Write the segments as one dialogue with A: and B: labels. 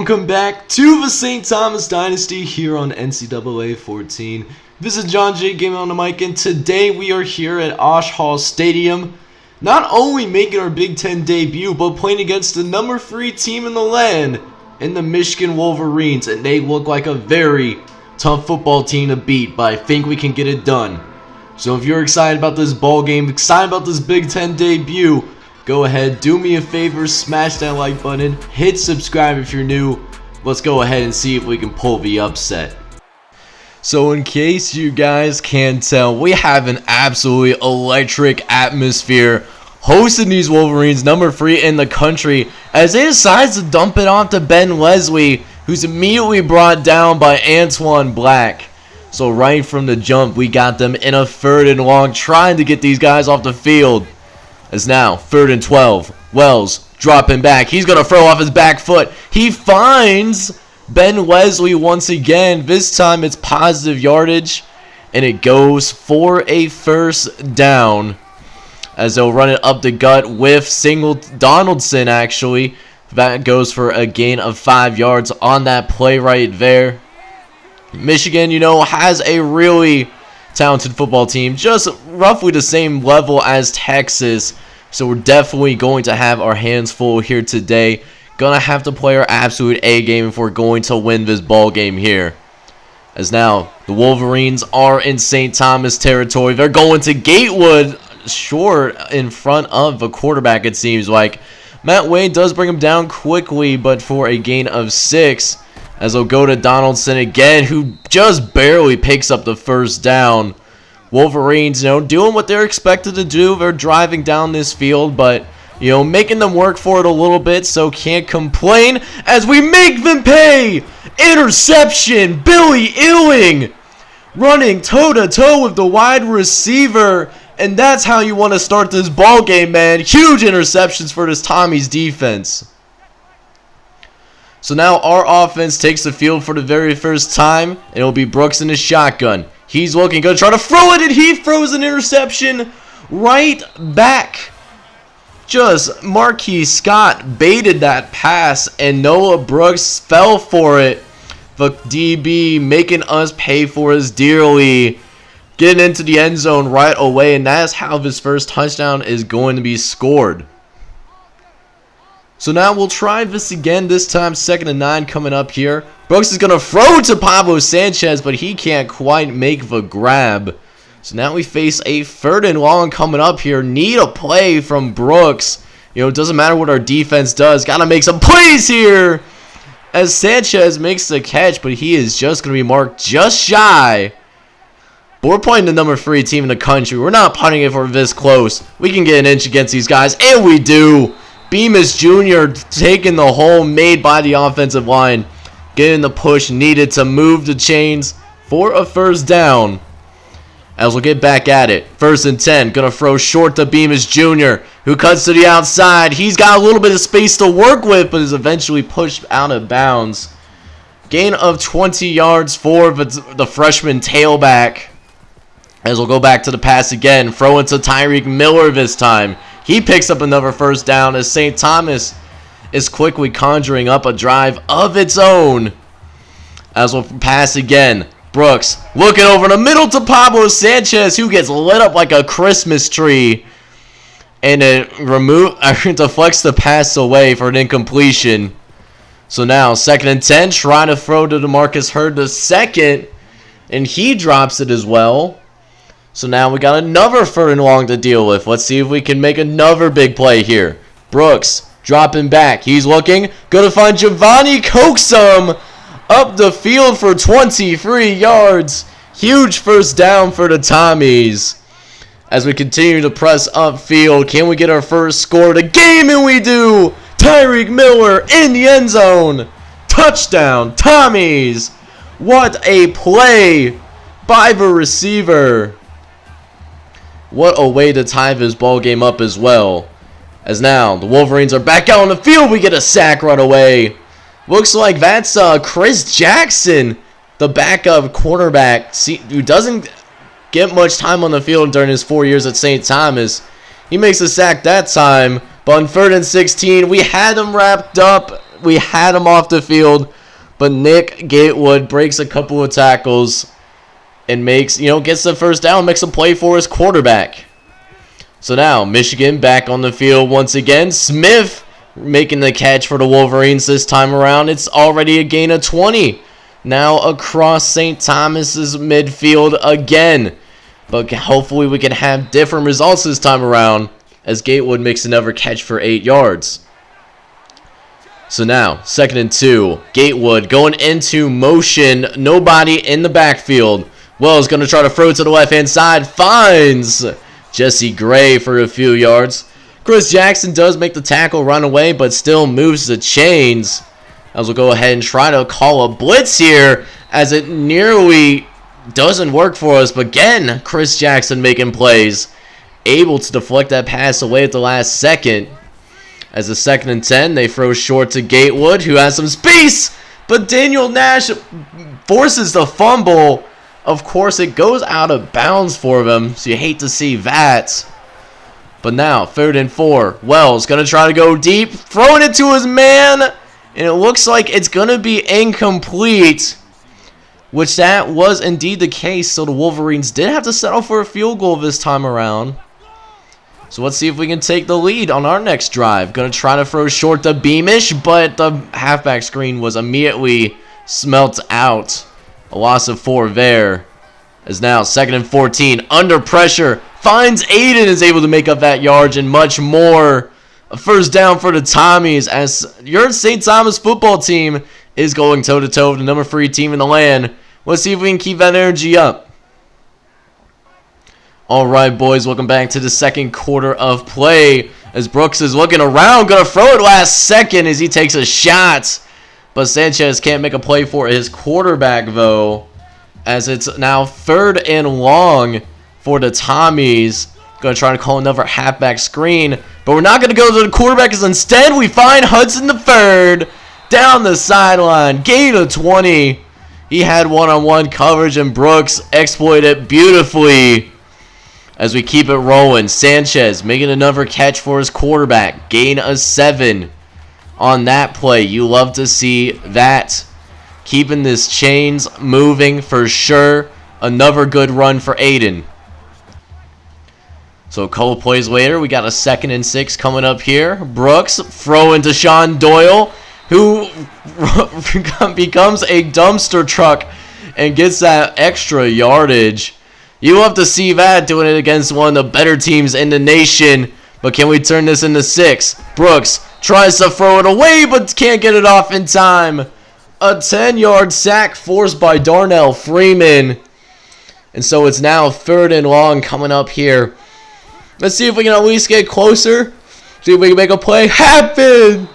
A: Welcome back to the St. Thomas Dynasty here on NCAA 14. This is John J. Gaming on the mic, and today we are here at Osh Hall Stadium, not only making our Big Ten debut, but playing against the number 3 team in the land, in the Michigan Wolverines, and they look like a very tough football team to beat, but I think we can get it done. So if you're excited about this ball game, excited about this Big Ten debut, go ahead, do me a favor, smash that like button, hit subscribe if you're new. Let's go ahead and see if we can pull the upset. So in case you guys can't tell, we have an absolutely electric atmosphere hosting these Wolverines, number 3 in the country, as they decides to dump it off to Ben Leslie, who's immediately brought down by Antoine Black. So right from the jump, we got them in a 3rd and long, trying to get these guys off the field. As now, 3rd and 12. Wells dropping back. He's going to throw off his back foot. He finds Ben Leslie once again. This time it's positive yardage. And it goes for a 1st down. As they'll run it up the gut with Donaldson, actually. That goes for a gain of 5 yards on that play right there. Michigan, has a really talented football team, just roughly the same level as Texas, so we're definitely going to have our hands full here today. Gonna have to play our absolute A game if we're going to win this ball game here. As now the Wolverines are in St. Thomas territory. They're going to Gatewood, short in front of the quarterback, it seems like. Matt Wade does bring him down quickly, but for a gain of 6. As they'll go to Donaldson again, who just barely picks up the 1st down. Wolverines, doing what they're expected to do. They're driving down this field, but, making them work for it a little bit, so can't complain as we make them pay. Interception, Billy Ewing running toe-to-toe with the wide receiver, and that's how you want to start this ball game, man. Huge interceptions for this Tommies defense. So now our offense takes the field for the very first time, and it'll be Brooks in his shotgun. He's looking, going to try to throw it, and he throws an interception right back. Just Marquis Scott baited that pass, and Noah Brooks fell for it. The DB making us pay for us dearly. Getting into the end zone right away, and that's how this first touchdown is going to be scored. So now we'll try this again, this time 2nd and 9 coming up here. Brooks is going to throw to Pablo Sanchez, but he can't quite make the grab. So now we face a 3rd and long coming up here. Need a play from Brooks. It doesn't matter what our defense does. Got to make some plays here. As Sanchez makes the catch, but he is just going to be marked just shy. But we're playing the number 3 team in the country. We're not punting it for this close. We can get an inch against these guys, and we do. Bemis Jr. taking the hole made by the offensive line. Getting the push needed to move the chains for a 1st down. As we'll get back at it. 1st and 10. Going to throw short to Bemis Jr., who cuts to the outside. He's got a little bit of space to work with, but is eventually pushed out of bounds. Gain of 20 yards for the freshman tailback. As we'll go back to the pass again. Throw into Tyreek Miller this time. He picks up another 1st down as St. Thomas is quickly conjuring up a drive of its own. As we'll pass again. Brooks looking over the middle to Pablo Sanchez, who gets lit up like a Christmas tree. And it deflects the pass away for an incompletion. So now 2nd and 10, trying to throw to DeMarcus Hurd the 2nd. And he drops it as well. So now we got another 3rd and long to deal with. Let's see if we can make another big play here. Brooks dropping back. He's looking. Going to find Giovanni Coxum up the field for 23 yards. Huge 1st down for the Tommies. As we continue to press upfield, can we get our first score of the game? And we do. Tyreek Miller in the end zone. Touchdown, Tommies. What a play by the receiver. What a way to tie this ball game up as well. As now the Wolverines are back out on the field. We get a sack right away. Looks like that's Chris Jackson, the backup quarterback, who doesn't get much time on the field during his 4 years at St. Thomas. He makes a sack that time, But on 3rd and 16, we had them wrapped up. We had him off the field, but Nick Gatewood breaks a couple of tackles and makes, gets the first down, makes a play for his quarterback. So now, Michigan back on the field once again. Smith making the catch for the Wolverines this time around. It's already a gain of 20. Now across St. Thomas's midfield again. But hopefully we can have different results this time around as Gatewood makes another catch for 8 yards. So now, 2nd and 2. Gatewood going into motion. Nobody in the backfield. Wells going to try to throw to the left-hand side. Finds Jesse Gray for a few yards. Chris Jackson does make the tackle, run away, but still moves the chains. As we'll go ahead and try to call a blitz here, as it nearly doesn't work for us. But again, Chris Jackson making plays, able to deflect that pass away at the last second. As a 2nd and 10, they throw short to Gatewood, who has some space, but Daniel Nash forces the fumble. Of course, it goes out of bounds for them, so you hate to see that. But now, 3rd and 4. Wells going to try to go deep, throwing it to his man, and it looks like it's going to be incomplete, which that was indeed the case. So the Wolverines did have to settle for a field goal this time around. So let's see if we can take the lead on our next drive. Going to try to throw short to Beamish, but the halfback screen was immediately smelt out. A loss of 4 there. As now 2nd and 14. Under pressure. Finds Aiden, is able to make up that yardage and much more. A first down for the Tommies as your St. Thomas football team is going toe-to-toe with the number 3 team in the land. Let's see if we can keep that energy up. Alright, boys, welcome back to the 2nd quarter of play as Brooks is looking around, going to throw it last second as he takes a shot. But Sanchez can't make a play for his quarterback, though, as it's now 3rd and long for the Tommies. Going to try to call another halfback screen, but we're not going to go to the quarterback, as instead we find Hudson the 3rd down the sideline. Gain of 20. He had one-on-one coverage, and Brooks exploited it beautifully. As we keep it rolling, Sanchez making another catch for his quarterback. Gain of 7 on that play. You love to see that. Keeping this chains moving for sure. Another good run for Aiden. So a couple plays later, we got a 2nd and 6 coming up here. Brooks throwing to Sean Doyle, who becomes a dumpster truck and gets that extra yardage. You love to see that, doing it against one of the better teams in the nation. But can we turn this into 6? Brooks tries to throw it away, but can't get it off in time. A 10-yard sack forced by Darnell Freeman. And so it's now 3rd and long coming up here. Let's see if we can at least get closer. See if we can make a play happen.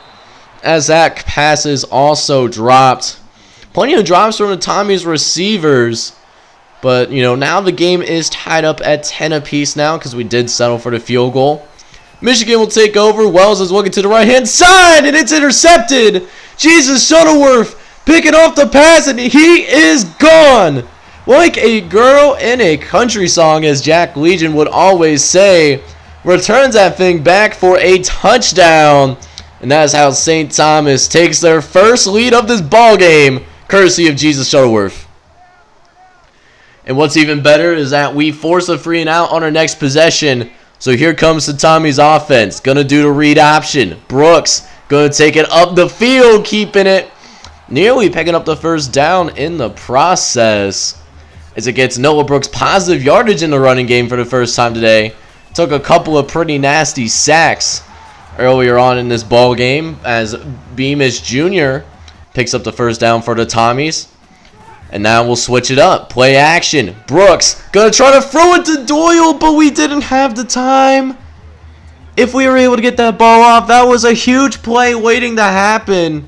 A: As that pass is also dropped. Plenty of drops from the Tommies receivers. But, now the game is tied up at 10 apiece now because we did settle for the field goal. Michigan will take over. Wells is looking to the right-hand side, and it's intercepted. Jesus Shuttleworth picking off the pass, and he is gone. Like a girl in a country song, as Jack Legion would always say. Returns that thing back for a touchdown. And that's how St. Thomas takes their first lead of this ball game, courtesy of Jesus Shuttleworth. And what's even better is that we force a 3 and out on our next possession. So here comes the Tommies offense. Going to do the read option. Brooks going to take it up the field, keeping it. Nearly picking up the first down in the process. As it gets Noah Brooks positive yardage in the running game for the first time today. Took a couple of pretty nasty sacks earlier on in this ball game as Beamish Jr. picks up the first down for the Tommies. And now we'll switch it up. Play action. Brooks gonna try to throw it to Doyle, but we didn't have the time. If we were able to get that ball off, that was a huge play waiting to happen.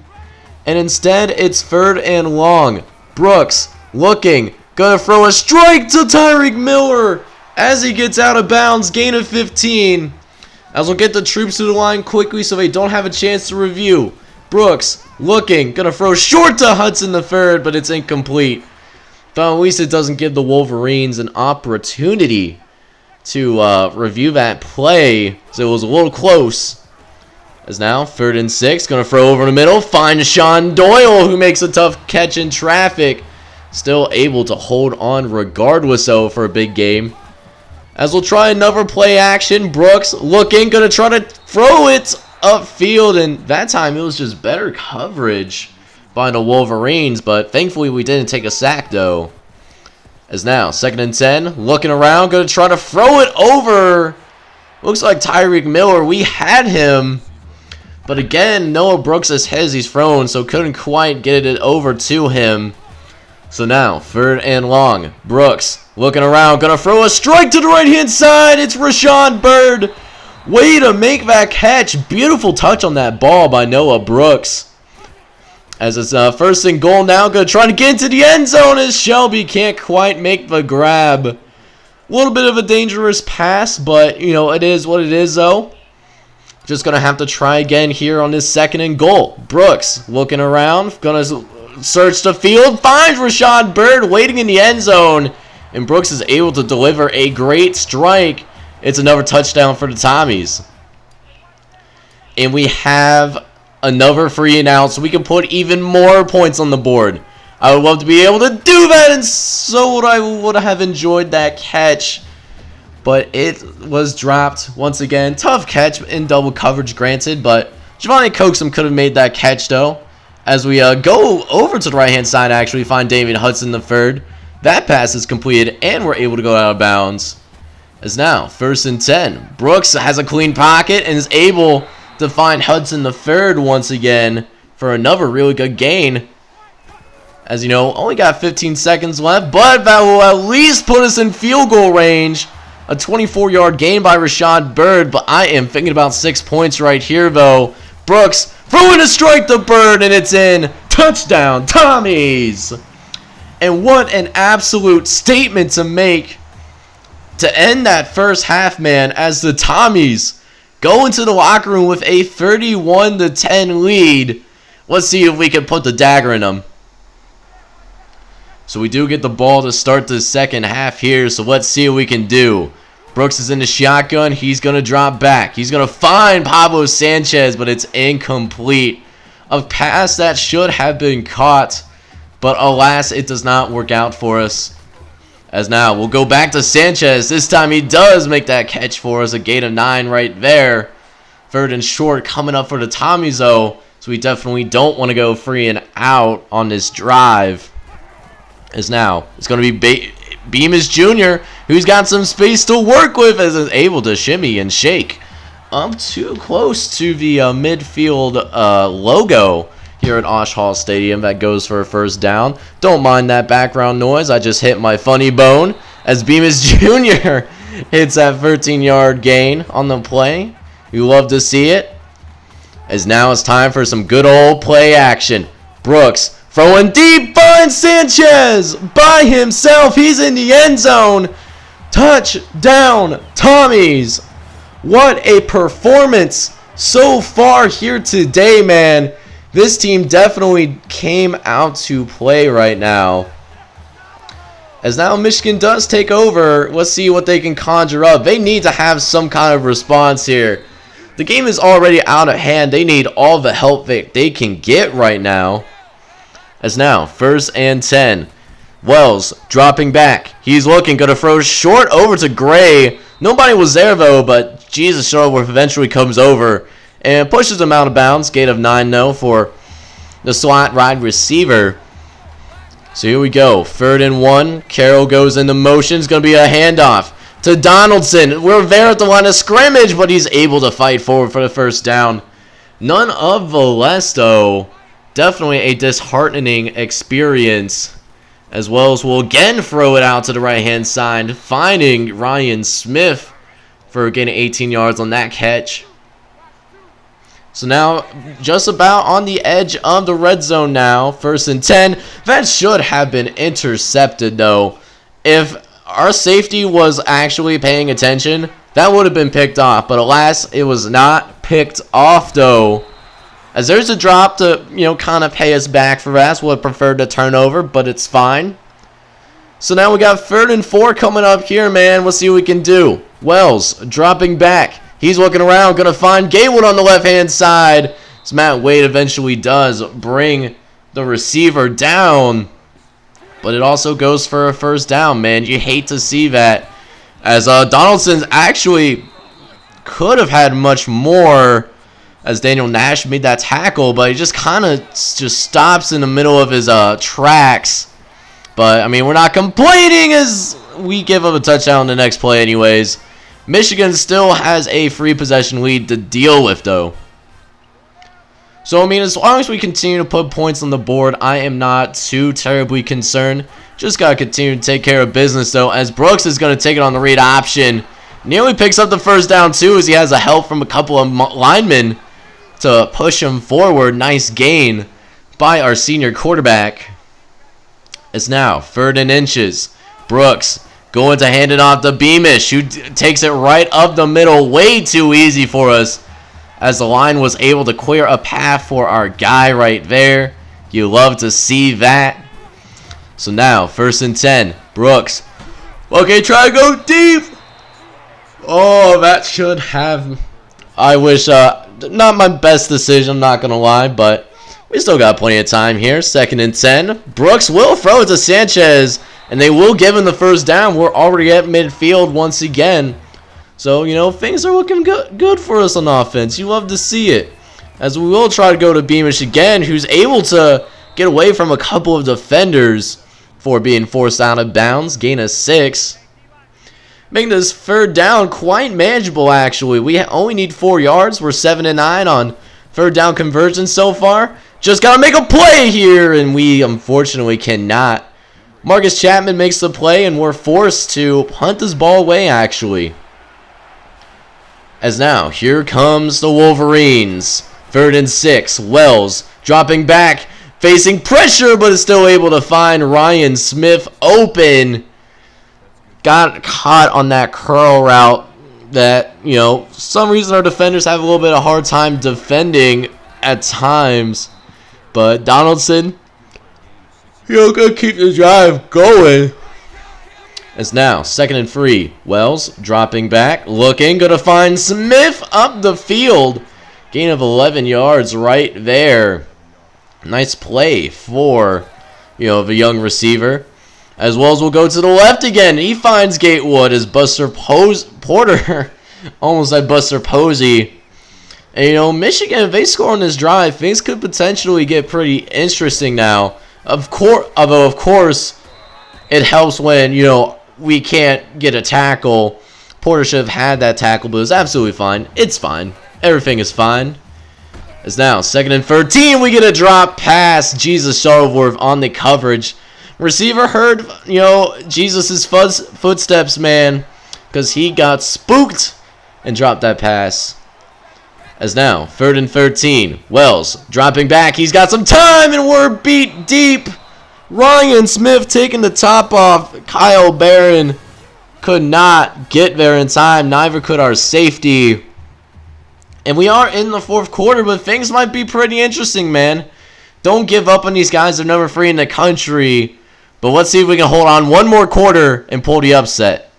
A: And instead, it's 3rd and long. Brooks looking. Gonna throw a strike to Tyreek Miller as he gets out of bounds. Gain of 15. As we'll get the troops to the line quickly so they don't have a chance to review. Brooks looking, gonna throw short to Hudson the 3rd, but it's incomplete. But at least it doesn't give the Wolverines an opportunity to review that play, so it was a little close. As now, 3rd and 6. Going to throw over the middle. Find Sean Doyle, who makes a tough catch in traffic. Still able to hold on regardless, though, for a big game. As we'll try another play action. Brooks looking. Going to try to throw it upfield. And that time, it was just better coverage by the Wolverines. But thankfully, we didn't take a sack, though. As now, 2nd and 10. Looking around. Going to try to throw it over. Looks like Tyreek Miller. We had him. But again, Noah Brooks has he's thrown, so couldn't quite get it over to him. So now, 3rd and long. Brooks looking around, gonna throw a strike to the right-hand side. It's Rashawn Bird. Way to make that catch. Beautiful touch on that ball by Noah Brooks. As it's 1st and goal now, gonna try to get into the end zone as Shelby can't quite make the grab. A little bit of a dangerous pass, but, you know, it is what it is, though. Just going to have to try again here on this 2nd and goal. Brooks looking around. Going to search the field. Finds Rashawn Bird waiting in the end zone. And Brooks is able to deliver a great strike. It's another touchdown for the Tommies. And we have another 3 and out, so we can put even more points on the board. I would love to be able to do that, and so would I have enjoyed that catch. But it was dropped once again. Tough catch in double coverage, granted. But Giovanni Coxum could have made that catch, though. As we go over to the right-hand side, actually find Damian Hudson the 3rd. That pass is completed, and we're able to go out of bounds. As now, 1st and 10. Brooks has a clean pocket and is able to find Hudson the 3rd once again for another really good gain. As you know, only got 15 seconds left, but that will at least put us in field goal range. A 24-yard gain by Rashawn Bird, but I am thinking about 6 points right here, though. Brooks throwing a strike to Bird, and it's in. Touchdown, Tommies! And what an absolute statement to make to end that first half, man, as the Tommies go into the locker room with a 31-10 lead. Let's see if we can put the dagger in them. So we do get the ball to start the 2nd half here, so let's see what we can do. Brooks is in the shotgun. He's going to drop back. He's going to find Pablo Sanchez, but it's incomplete. A pass that should have been caught, but alas, it does not work out for us. As now, we'll go back to Sanchez. This time he does make that catch for us. A gain of 9 right there. 3rd and short coming up for the Tommies, though, so we definitely don't want to go 3 and out on this drive. As now, it's going to be Bemis Jr., who's got some space to work with, as is able to shimmy and shake up too close to the midfield logo here at Osh Hall Stadium. That goes for a 1st down. Don't mind that background noise. I just hit my funny bone as Bemis Jr. hits that 13-yard gain on the play. You love to see it. As now it's time for some good old play action. Brooks throwing deep, finds Sanchez by himself. He's in the end zone. Touchdown, Tommies. What a performance so far here today, man. This team definitely came out to play right now. As now Michigan does take over. Let's see what they can conjure up. They need to have some kind of response here. The game is already out of hand. They need all the help that they can get right now. As now, 1st and 10. Wells dropping back. He's looking, going to throw short over to Gray. Nobody was there, though, but Jesus Shuttleworth eventually comes over and pushes him out of bounds. Gain of 9, though, for the slot wide receiver. So here we go. 3rd and 1. Carroll goes into motion. It's going to be a handoff to Donaldson. We're there at the line of scrimmage, but he's able to fight forward for the 1st down. None of the less, though. Definitely a disheartening experience, as well as we'll again throw it out to the right-hand side, finding Ryan Smith for a gain of 18 yards on that catch. So now, just about on the edge of the red zone now, 1st and 10. That should have been intercepted, though. If our safety was actually paying attention, that would have been picked off. But alas, it was not picked off, though. As there's a drop to, kind of pay us back for that. Would have preferred a turnover, but it's fine. So now we got 3rd and 4 coming up here, man. Let's see what we can do. Wells dropping back. He's looking around, going to find Gatewood on the left-hand side. As Matt Wade eventually does bring the receiver down. But it also goes for a first down, man. You hate to see that. As Donaldson actually could have had much more as Daniel Nash made that tackle, but he just kind of just stops in the middle of his tracks. But, I mean, we're not complaining as we give up a touchdown in the next play anyways. Michigan still has a free possession lead to deal with, though. So, I mean, as long as we continue to put points on the board, I am not too terribly concerned. Just got to continue to take care of business, though, as Brooks is going to take it on the read option. Nearly picks up the first down, too, as he has a help from a couple of linemen to push him forward. Nice gain by our senior quarterback. It's now 3rd and inches. Brooks going to hand it off to Beamish, who takes it right up the middle. Way too easy for us, as the line was able to clear a path for our guy right there. You love to see that. So now, 1st and 10. Brooks. Okay, try to go deep. Oh, that should have... I wish... not my best decision, I'm not going to lie, but we still got plenty of time here. 2nd and 10. Brooks will throw it to Sanchez, and they will give him the first down. We're already at midfield once again. So, you know, things are looking good for us on offense. You love to see it. As we will try to go to Beamish again, who's able to get away from a couple of defenders for being forced out of bounds. Gain of 6. Making this 3rd down quite manageable, actually. We only need 4 yards. We're 7 and 9 on 3rd down conversions so far. Just got to make a play here, and we unfortunately cannot. Marcus Chapman makes the play, and we're forced to punt this ball away, actually. As now, here comes the Wolverines. 3rd and 6. Wells dropping back, facing pressure, but is still able to find Ryan Smith open. Got caught on that curl route that, you know, for some reason our defenders have a little bit of a hard time defending at times. But Donaldson, you're going to keep the drive going. As now, 2nd and 3. Wells dropping back, looking, going to find Smith up the field. Gain of 11 yards right there. Nice play for, you know, the young receiver. As well as we'll go to the left again. He finds Gatewood as Buster Porter almost had Buster Posey. And, you know, Michigan, if they score on this drive, things could potentially get pretty interesting now. Although, of course, it helps when, you know, we can't get a tackle. Porter should have had that tackle, but it was absolutely fine. It's fine. Everything is fine. As now, 2nd and 13, we get a drop pass. Jesus Shuttleworth on the coverage. Receiver heard, you know, Jesus' footsteps, man, because he got spooked and dropped that pass. As now, 3rd and 13. Wells dropping back. He's got some time, and we're beat deep. Ryan Smith taking the top off. Kyle Barron could not get there in time. Neither could our safety. And we are in the 4th quarter, but things might be pretty interesting, man. Don't give up on these guys. They're number 3 in the country. But let's see if we can hold on one more quarter and pull the upset.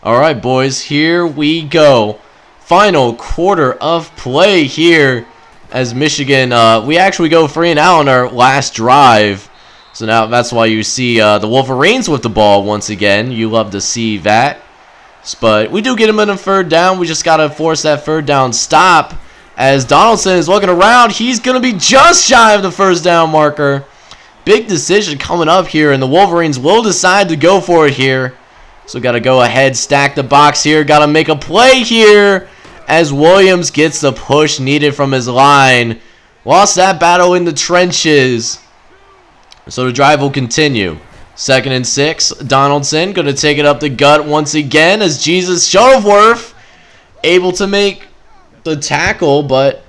A: Alright, boys, here we go. Final quarter of play here as Michigan, we actually go 3 and out on our last drive. So now that's why you see the Wolverines with the ball once again. You love to see that. But we do get them in a 3rd down. We just got to force that 3rd down stop. As Donaldson is looking around, he's going to be just shy of the 1st down marker. Big decision coming up here, and the Wolverines will decide to go for it here. So got to go ahead, stack the box here. Got to make a play here as Williams gets the push needed from his line. Lost that battle in the trenches. So the drive will continue. 2nd and 6. Donaldson going to take it up the gut once again as Jesus Shuttleworth able to make the tackle, but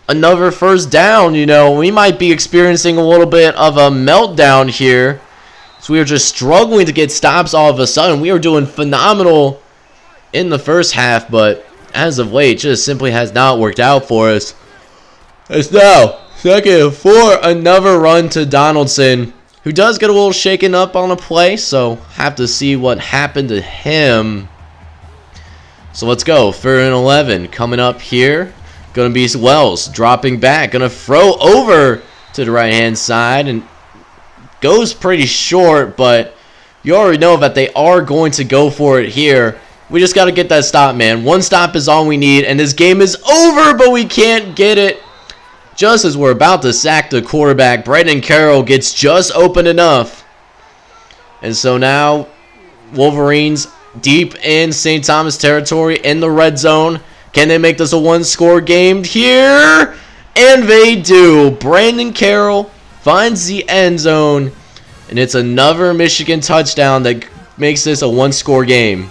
A: another 1st down. You know, we might be experiencing a little bit of a meltdown here. So we are just struggling to get stops all of a sudden. We are doing phenomenal in the 1st half, but as of late, just simply has not worked out for us. It's now 2nd and 4. Another run to Donaldson. who does get a little shaken up on a play, so have to see what happened to him. So let's go. 3rd and 11 coming up here. Going to be Wells dropping back. Going to throw over to the right-hand side and goes pretty short, but you already know that they are going to go for it here. We just got to get that stop, man. 1 stop is all we need, and this game is over, but we can't get it. Just as we're about to sack the quarterback, Brandon Carroll gets just open enough. And so now Wolverines deep in St. Thomas territory in the red zone. Can they make this a 1-score game here? And they do. Brandon Carroll finds the end zone, and it's another Michigan touchdown that makes this a 1-score game.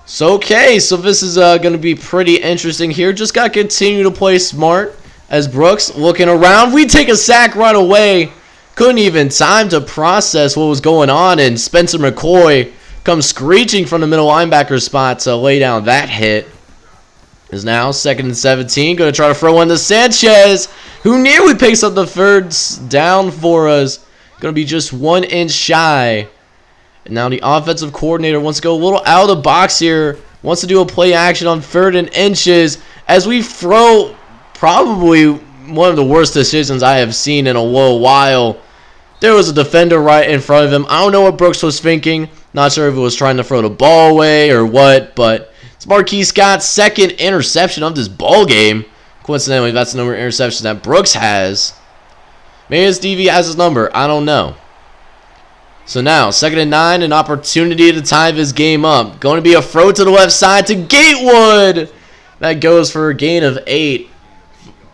A: So, okay, so this is going to be pretty interesting here. Just got to continue to play smart as Brooks looking around. We take a sack right away. Couldn't even time to process what was going on, and Spencer McCoy comes screeching from the middle linebacker spot to lay down that hit. Is now 2nd and 17. Going to try to throw one to Sanchez, who nearly picks up the 3rd down for us. Going to be just 1 inch shy. And now the offensive coordinator wants to go a little out of the box here. Wants to do a play action on 3rd and inches as we throw probably one of the worst decisions I have seen in a little while. There was a defender right in front of him. I don't know what Brooks was thinking. Not sure if he was trying to throw the ball away or what, but it's Marquis Scott's 2nd interception of this ball game. Coincidentally, that's the number of interceptions that Brooks has. Maybe Stevie has his number. I don't know. So now, 2nd and 9, an opportunity to tie this game up. Going to be a throw to the left side to Gatewood. That goes for a gain of 8.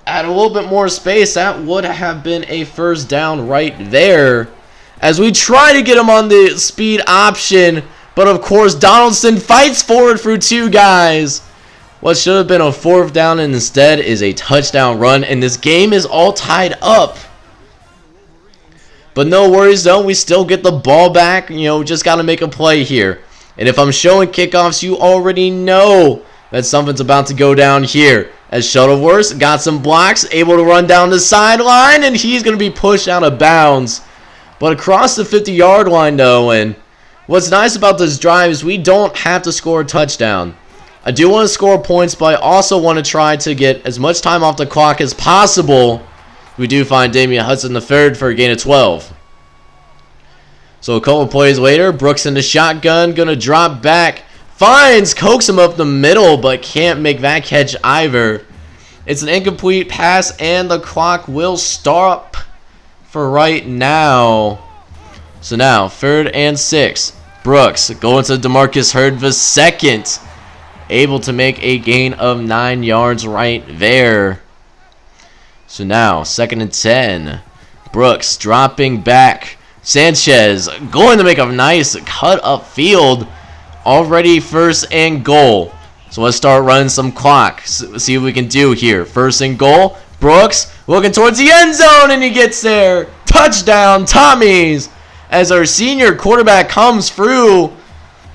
A: Add a little bit more space. That would have been a 1st down right there. As we try to get him on the speed option. But of course, Donaldson fights forward through 2 guys. What should have been a 4th down and instead is a touchdown run. And this game is all tied up. But no worries though, we still get the ball back. You know, just got to make a play here. And if I'm showing kickoffs, you already know that something's about to go down here. As Shuttleworth got some blocks, able to run down the sideline, and he's going to be pushed out of bounds. But across the 50-yard line though, and what's nice about this drive is we don't have to score a touchdown. I do want to score points, but I also want to try to get as much time off the clock as possible. We do find Damian Hudson III for a gain of 12. So a couple plays later, Brooks in the shotgun, going to drop back. Finds, coax him up the middle, but can't make that catch either. It's an incomplete pass, and the clock will stop for right now. So now, 3rd and 6. Brooks going to DeMarcus Hurd the 2nd. Able to make a gain of 9 yards right there. So now, 2nd and 10. Brooks dropping back. Sanchez going to make a nice cut upfield. Already 1st and goal. So let's start running some clock. See what we can do here. 1st and goal. Brooks looking towards the end zone, and he gets there. Touchdown, Tommies. As our senior quarterback comes through,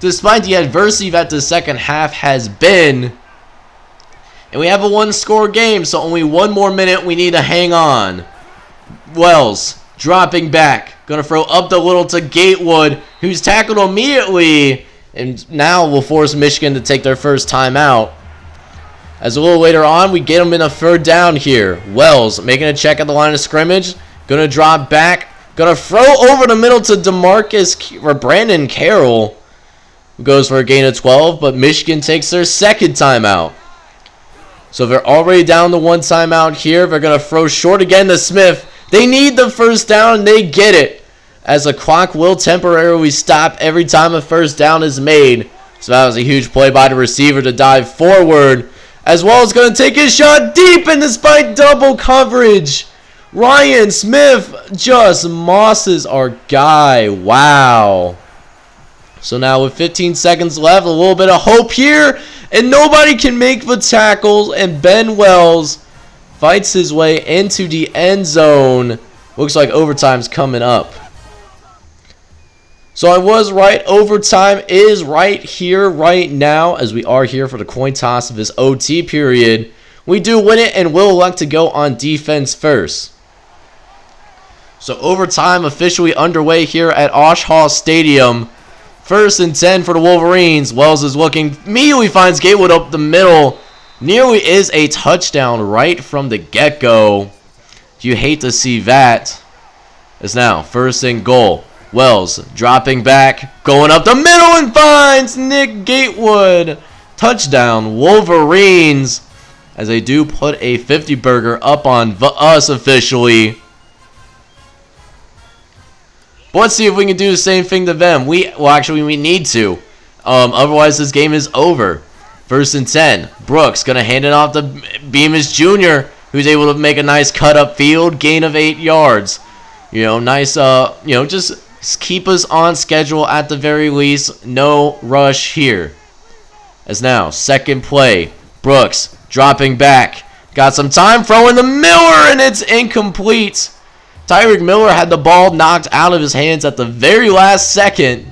A: despite the adversity that the second half has been. And we have a 1-score game, so only 1 more minute we need to hang on. Wells dropping back. Going to throw up the little to Gatewood, who's tackled immediately. And now will force Michigan to take their 1st timeout. As a little later on, we get them in a 3rd down here. Wells making a check at the line of scrimmage. Going to drop back. Going to throw over the middle to Brandon Carroll, who goes for a gain of 12. But Michigan takes their 2nd timeout. So they're already down to 1 timeout here. They're going to throw short again to Smith. They need the 1st down, and they get it. As the clock will temporarily stop every time a 1st down is made. So that was a huge play by the receiver to dive forward. As well as going to take his shot deep, and despite double coverage, Ryan Smith just mosses our guy. Wow. So now with 15 seconds left, a little bit of hope here. And nobody can make the tackles. And Ben Wells fights his way into the end zone. Looks like overtime's coming up. So I was right. Overtime is right here, right now, as we are here for the coin toss of this OT period. We do win it, and will elect to go on defense first. So overtime officially underway here at Osh Hall Stadium. 1st and 10 for the Wolverines. Wells is looking, immediately finds Gatewood up the middle. Nearly is a touchdown right from the get-go. You hate to see that. It's now 1st and goal. Wells dropping back, going up the middle and finds Nick Gatewood. Touchdown Wolverines, as they do put a 50 burger up on us officially. But let's see if we can do the same thing to them. We need to. Otherwise, this game is over. 1st and 10. Brooks going to hand it off to Bemis Jr., who's able to make a nice cut up field, gain of 8 yards. Nice, just keep us on schedule at the very least. No rush here. As now, 2nd play. Brooks dropping back. Got some time, throwing to Miller, and it's incomplete. Tyreek Miller had the ball knocked out of his hands at the very last second.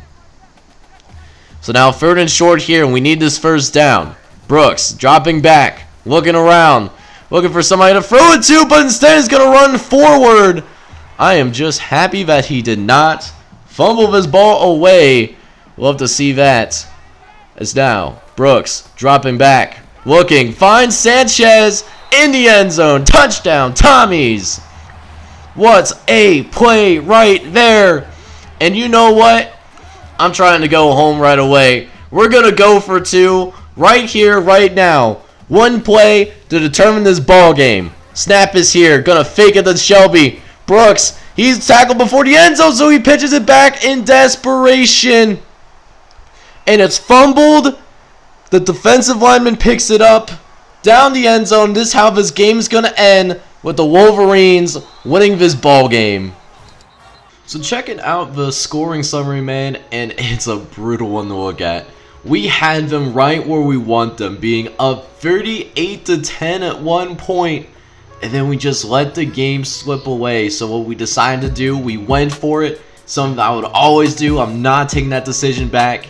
A: So now 3rd and short here, and we need this 1st down. Brooks dropping back, looking around, looking for somebody to throw it to, but instead is going to run forward. I am just happy that he did not fumble his ball away. Love to see that. As now, Brooks dropping back, looking, finds Sanchez in the end zone. Touchdown, Tommies. What a play right there. And you know what? I'm trying to go home right away. We're going to go for 2 right here, right now. 1 play to determine this ball game. Snap is here. Going to fake it to Shelby. Brooks, he's tackled before the end zone, so he pitches it back in desperation. And it's fumbled. The defensive lineman picks it up down the end zone. This is how this game is going to end, with the Wolverines winning this ball game. So checking out the scoring summary, man, and it's a brutal one to look at. We had them right where we want them, being up 38-10 at one point, and then we just let the game slip away. So what we decided to do, we went for it. Something I would always do. I'm not taking that decision back.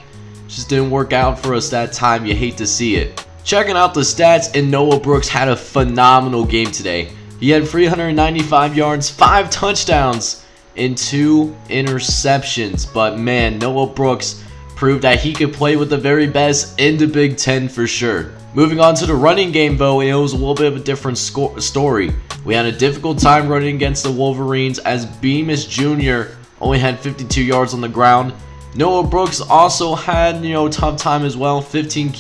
A: Just didn't work out for us that time. You hate to see it. Checking out the stats, and Noah Brooks had a phenomenal game today. He had 395 yards, 5 touchdowns, and 2 interceptions. But man, Noah Brooks proved that he could play with the very best in the Big Ten for sure. Moving on to the running game, though, it was a little bit of a different story. We had a difficult time running against the Wolverines, as Bemis Jr. only had 52 yards on the ground. Noah Brooks also had, tough time as well, 15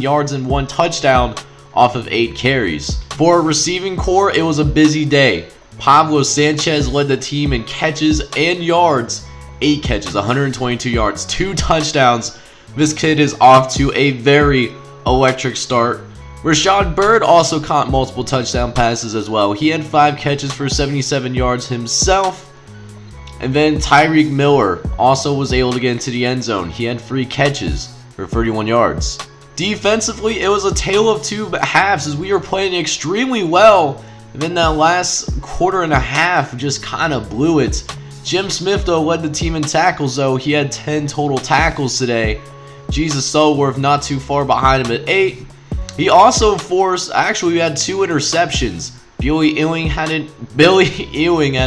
A: yards and 1 touchdown off of 8 carries. For a receiving core, it was a busy day. Pablo Sanchez led the team in catches and yards. 8 catches, 122 yards, 2 touchdowns. This kid is off to a very electric start. Rashad Bird also caught multiple touchdown passes as well. He had 5 catches for 77 yards himself. And then Tyreek Miller also was able to get into the end zone. He had 3 catches for 31 yards. Defensively, it was a tale of 2 halves, as we were playing extremely well. And then that last quarter and a half just kind of blew it. Jim Smith, though, led the team in tackles, though. He had 10 total tackles today. Jesus Stallworth not too far behind him at 8. He also forced, actually, we had 2 interceptions. Billy Ewing had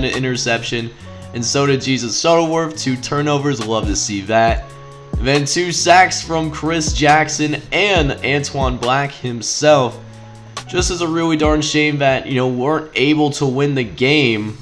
A: an interception, and so did Jesus Stallworth. 2 turnovers, love to see that. And then 2 sacks from Chris Jackson and Antoine Black himself. Just as a really darn shame that, weren't able to win the game,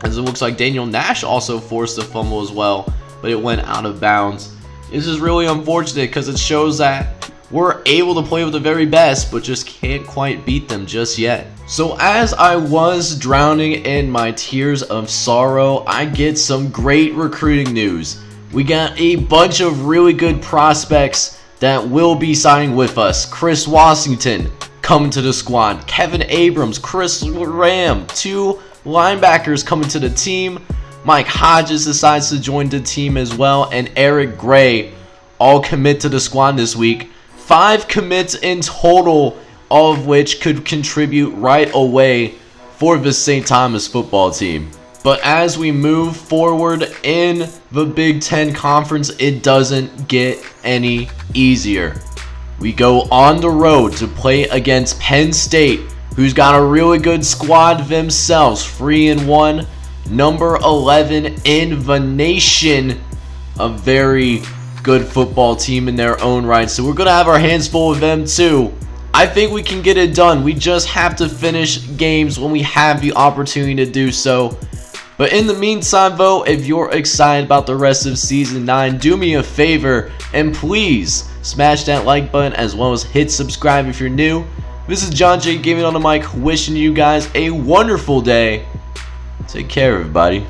A: as it looks like Daniel Nash also forced a fumble as well, but it went out of bounds. This is really unfortunate, because it shows that we're able to play with the very best, but just can't quite beat them just yet. So as I was drowning in my tears of sorrow, I get some great recruiting news. We got a bunch of really good prospects that will be signing with us. Chris Washington coming to the squad. Kevin Abrams, Chris Ram, 2 linebackers coming to the team. Mike Hodges decides to join the team as well, and Eric Gray all commit to the squad this week. 5 commits in total, all of which could contribute right away for the St. Thomas football team. But as we move forward in the Big Ten Conference, it doesn't get any easier. We go on the road to play against Penn State, who's got a really good squad themselves, 3-1. number 11 in the nation. A very good football team in their own right. So we're going to have our hands full with them too. I think we can get it done. We just have to finish games when we have the opportunity to do so. But in the meantime, though, if you're excited about the rest of Season 9, do me a favor and please smash that like button as well as hit subscribe if you're new. This is John J Gaming on the mic, wishing you guys a wonderful day. Take care, everybody.